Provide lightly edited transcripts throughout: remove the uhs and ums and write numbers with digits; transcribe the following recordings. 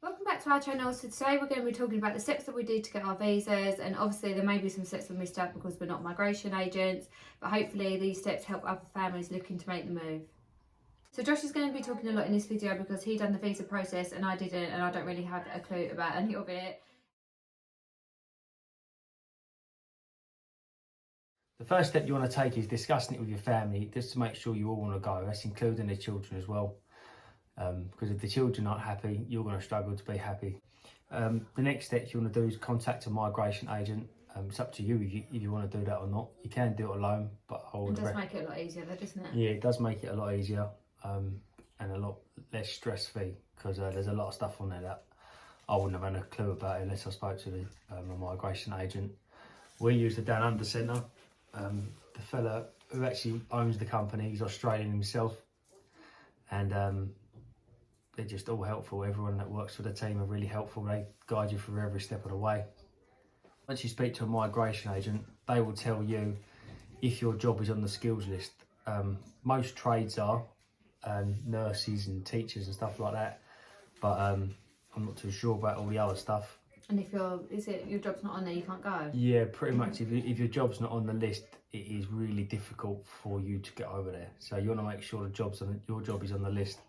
Welcome back to our channel. So today we're going to be talking about the steps that we do to get our visas, and obviously there may be some steps we missed out because we're not migration agents, but hopefully these steps help other families looking to make the move. So Josh is going to be talking a lot in this video because he done the visa process and I didn't, and I don't really have a clue about any of it. The first step you want to take is discussing it with your family, just to make sure you all want to go. That's including the children as well. Because if the children aren't happy, you're going to struggle to be happy. The next step you want to do is contact a migration agent. It's up to you if you want to do that or not. You can do it alone, but It does make it a lot easier though, doesn't it? Yeah, it does make it a lot easier and a lot less stress-free, because there's a lot of stuff on there that I wouldn't have had a clue about unless I spoke to a migration agent. We use the Down Under Centre. The fella who actually owns the company, he's Australian himself, and they're just all helpful. Everyone that works for the team are really helpful. They guide you through every step of the way. Once you speak to a migration agent, they will tell you if your job is on the skills list. Most trades are, nurses and teachers and stuff like that, but I'm not too sure about all the other stuff. And if your job's not on there, you can't go? Yeah, pretty much. If your job's not on the list, it is really difficult for you to get over there. So you want to make sure your job is on the list.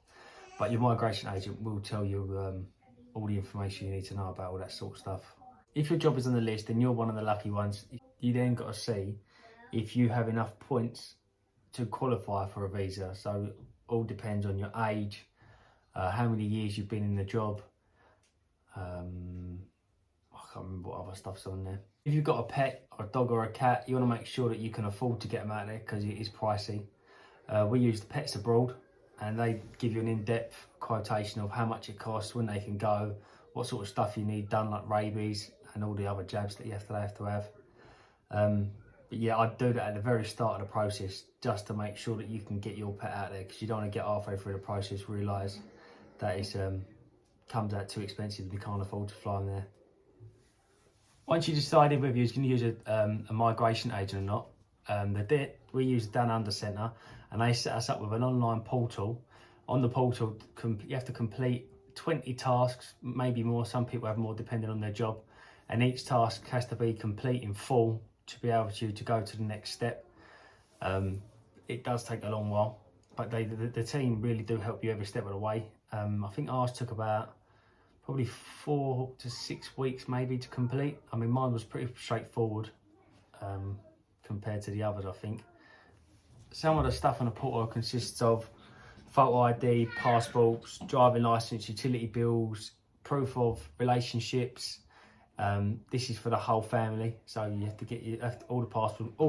But your migration agent will tell you all the information you need to know about all that sort of stuff. If your job is on the list and you're one of the lucky ones, you then got to see if you have enough points to qualify for a visa. So it all depends on your age, how many years you've been in the job. I can't remember what other stuff's on there. If you've got a pet or a dog or a cat, you want to make sure that you can afford to get them out there, because it is pricey. We use Pets Abroad, and they give you an in-depth quotation of how much it costs, when they can go, what sort of stuff you need done, like rabies and all the other jabs that they have to have. But yeah, I'd do that at the very start of the process, just to make sure that you can get your pet out there, because you don't want to get halfway through the process, realise that it comes out too expensive and you can't afford to fly them there. Once you decided whether you're going to use a migration agent or not, we use Down Under Centre, and they set us up with an online portal. On the portal, you have to complete 20 tasks, maybe more. Some people have more depending on their job, and each task has to be complete in full to be able to go to the next step. It does take a long while, but the team really do help you every step of the way. I think ours took about probably 4 to 6 weeks maybe to complete. I mean, mine was pretty straightforward compared to the others, I think. Some of the stuff on the portal consists of photo ID, passports, driving licence, utility bills, proof of relationships. This is for the whole family, so you have to get all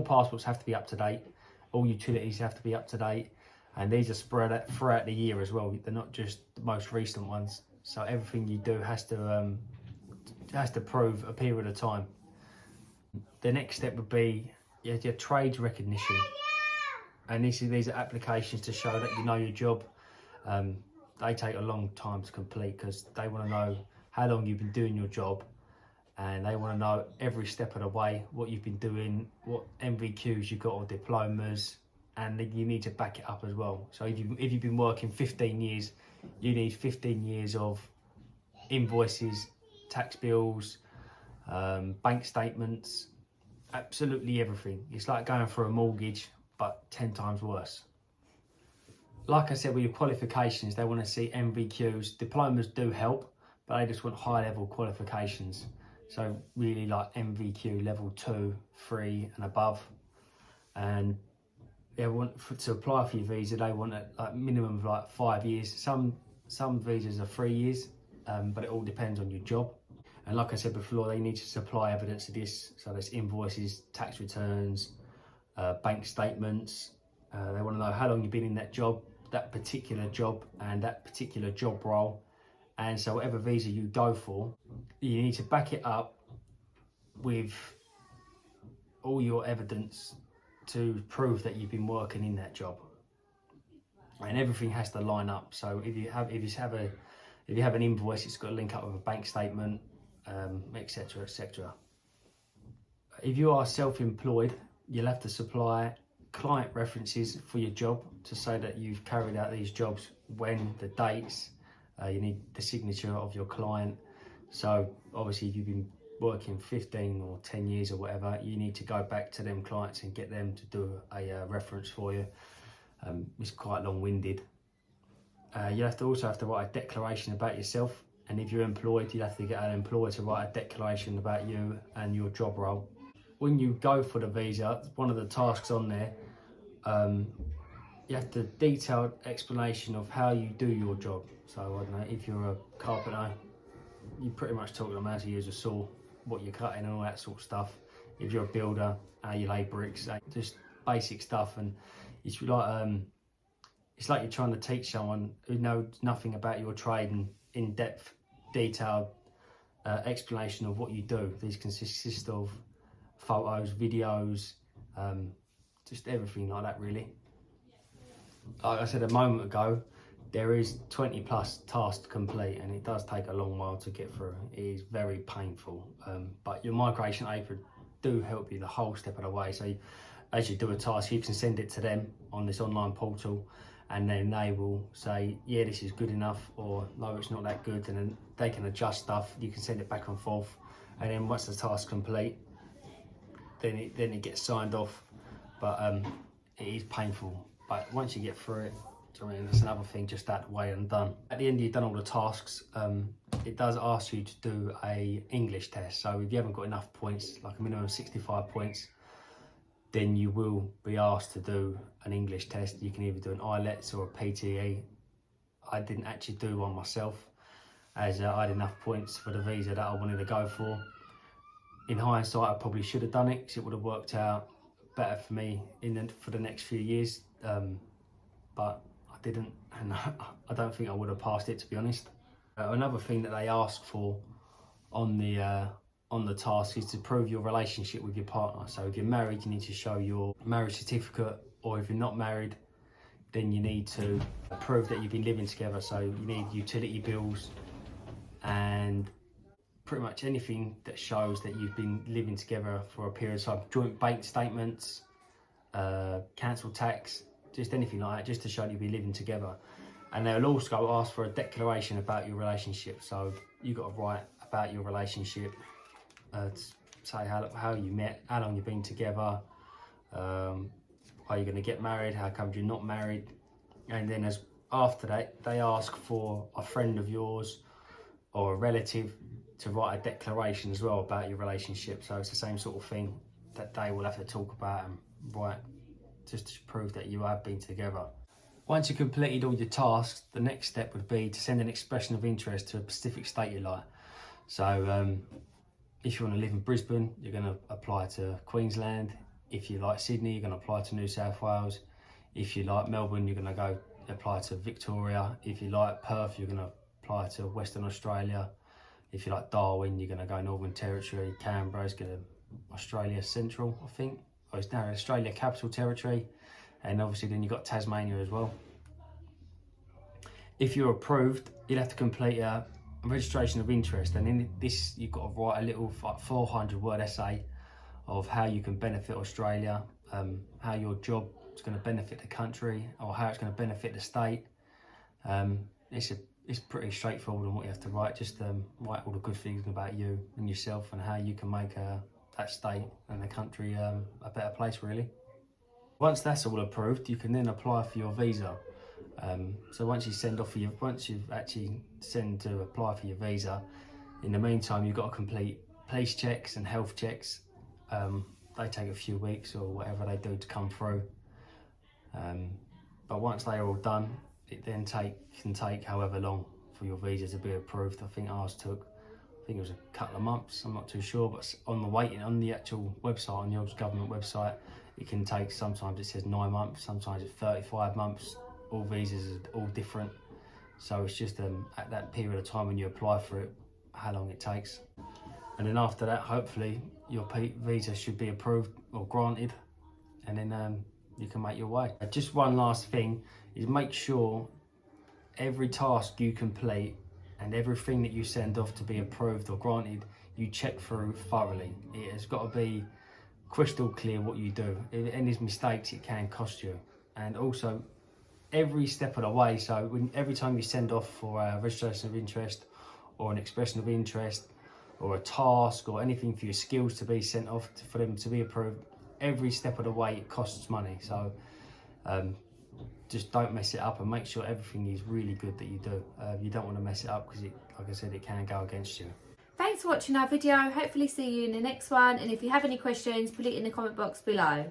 passports have to be up to date, all utilities have to be up to date, and these are spread out throughout the year as well. They're not just the most recent ones. So everything you do has to prove a period of time. The next step would be your trades recognition, and these are applications to show that you know your job. They take a long time to complete, because they want to know how long you've been doing your job, and they want to know every step of the way what you've been doing, what MVQs you've got or diplomas, and you need to back it up as well. So if you've been working 15 years, you need 15 years of invoices, tax bills, bank statements, absolutely everything. It's like going for a mortgage, but 10 times worse. Like I said, with your qualifications, they want to see MVQs. Diplomas do help, but they just want high level qualifications. So really like MVQ level 2, 3 and above. And they want to apply for your visa, they want a like minimum of like 5 years. Some visas are 3 years, but it all depends on your job. And like I said before, they need to supply evidence of this. So there's invoices, tax returns, bank statements. They want to know how long you've been in that job, that particular job, and that particular job role. And so whatever visa you go for, you need to back it up with all your evidence to prove that you've been working in that job, and everything has to line up. So if you have an invoice, it's got to link up with a bank statement, etc., etc. If you are self-employed, you'll have to supply client references for your job to say that you've carried out these jobs, when, the dates, You need the signature of your client. So obviously if you've been working 15 or 10 years or whatever, you need to go back to them clients and get them to do a reference for you. It's quite long-winded. You also have to write a declaration about yourself, and if you're employed, you have to get an employer to write a declaration about you and your job role. When you go for the visa, one of the tasks on there, you have to detailed explanation of how you do your job. So I don't know, if you're a carpenter, you pretty much talk to them how to use a saw, what you're cutting and all that sort of stuff. If you're a builder, how you lay bricks, just basic stuff. And it's like you're trying to teach someone who knows nothing about your trade and in-depth, detailed explanation of what you do. These consist of photos, videos, just everything like that really. Like I said a moment ago, there is 20 plus tasks to complete, and it does take a long while to get through. It is very painful, but your migration apron do help you the whole step of the way. So as you do a task, you can send it to them on this online portal, and then they will say, yeah, this is good enough, or no, it's not that good, and then they can adjust stuff. You can send it back and forth, and then once the task's complete, then it gets signed off. But it is painful, but once you get through it, I mean, that's another thing, just that way and done. At the end, you've done all the tasks. It does ask you to do a English test. So if you haven't got enough points, like a minimum of 65 points, then you will be asked to do an English test. You can either do an IELTS or a PTE. I didn't actually do one myself, as I had enough points for the visa that I wanted to go for. In hindsight, I probably should have done it, because it would have worked out better for me for the next few years. But I didn't, and I don't think I would have passed it, to be honest. Another thing that they ask for on the task is to prove your relationship with your partner. So if you're married, you need to show your marriage certificate, or if you're not married, then you need to prove that you've been living together. So you need utility bills and pretty much anything that shows that you've been living together for a period of time. Joint bank statements, council tax, just anything like that, just to show that you've been living together. And they'll also ask for a declaration about your relationship. So you've got to write about your relationship, say how you met, how long you've been together, are you going to get married, how come you're not married. And then after that, they ask for a friend of yours or a relative to write a declaration as well about your relationship. So it's the same sort of thing that they will have to talk about and write, just to prove that you have been together. Once you've completed all your tasks, the next step would be to send an expression of interest to a specific state you like. So if you want to live in Brisbane, you're going to apply to Queensland. If you like Sydney, you're going to apply to New South Wales. If you like Melbourne, you're going to go apply to Victoria. If you like Perth, you're going to apply to Western Australia. If you like Darwin, you're going to go Northern Territory. Canberra's going to Australia Central, I think. Or it's now Australia Capital Territory. And obviously then you've got Tasmania as well. If you're approved, you'll have to complete a registration of interest, and in this you've got to write a little 400-word essay of how you can benefit Australia, how your job is going to benefit the country, or how it's going to benefit the state. It's pretty straightforward on what you have to write. Just write all the good things about you and yourself, and how you can make that state and the country a better place, really. Once that's all approved, you can then apply for your visa. So once you've actually sent to apply for your visa, in the meantime you've got to complete police checks and health checks. They take a few weeks or whatever they do to come through. But once they're all done, it then can take however long for your visa to be approved. I think ours took, it was a couple of months, I'm not too sure, but on the actual website, on the Oz government website, it can take, sometimes it says 9 months, sometimes it's 35 months. All visas are all different. So it's just at that period of time when you apply for it, how long it takes. And then after that, hopefully your visa should be approved or granted, and then you can make your way. Just one last thing is, make sure every task you complete and everything that you send off to be approved or granted, you check through thoroughly. It has got to be crystal clear what you do. If any mistakes, it can cost you. And also, every step of the way. So every time you send off for a registration of interest or an expression of interest or a task or anything for your skills to be sent off for them to be approved, every step of the way it costs money. So just don't mess it up and make sure everything is really good that you do. You don't want to mess it up because, like I said, it can go against you. Thanks for watching our video. Hopefully see you in the next one. And if you have any questions, put it in the comment box below.